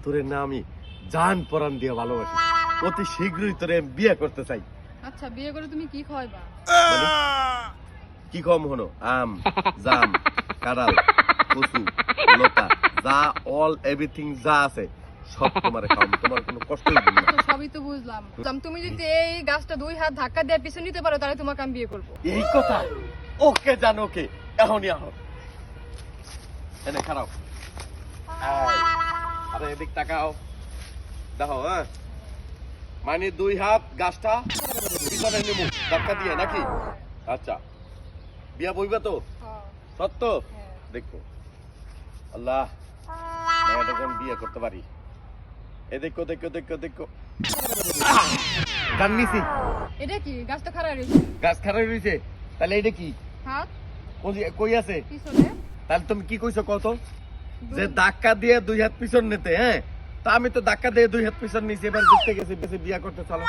তোরে না আমি জান পরাণ দিয়ে ভালোবাসি, অতি শীঘ্রই তোরে বিয়ে করতে চাই। আচ্ছা বিয়ে করে তুমি কি খাওয়াইবা? মানে কি কম হলো, আম, জাম, কাঁঠাল, কচু, লতা, যা অল এভরিথিং যা আছে সব তোমার খাওয়াবো, তোমার কোনো কষ্টই হবে না। তো সবই তো বুঝলাম, তুমি যদি এই গাছটা 2 হাত ধাক্কা দিয়ে পিছনে নিতে পারো তাহলে তোমাকে আমি বিয়ে করবো। এই কথা ওকে জানো, ওকে এখনই আহ এনে খারাপ। আরে এদিক তাকাও, দেখো হ্যাঁ, মানে 2 হাত গাছটা পিছনে নেবো ধাক্কা দিয়ে নাকি? আচ্ছা বিয়া বইবা তো সত্য? দেখো আল্লাহ মেয়েটা যেন বিয়ে করতে পারি। এ দেখো দেখো দেখো দেখো গান নিছি, এটা কি গাছটা খারাপ রয়েছে? গাছ খারাপ হয়েছে, তাহলে এটা কি হাত কই আছে? পিছনে। তাহলে তুমি কি কইছো কত, যে ধাক্কা দিয়ে 2 হাত পিছন নিতে? হ্যাঁ, তা আমি তো ধাক্কা দিয়ে 2 হাত পিছন নিছি, এবার দেখতে গেছি বিয়া করতে চলো।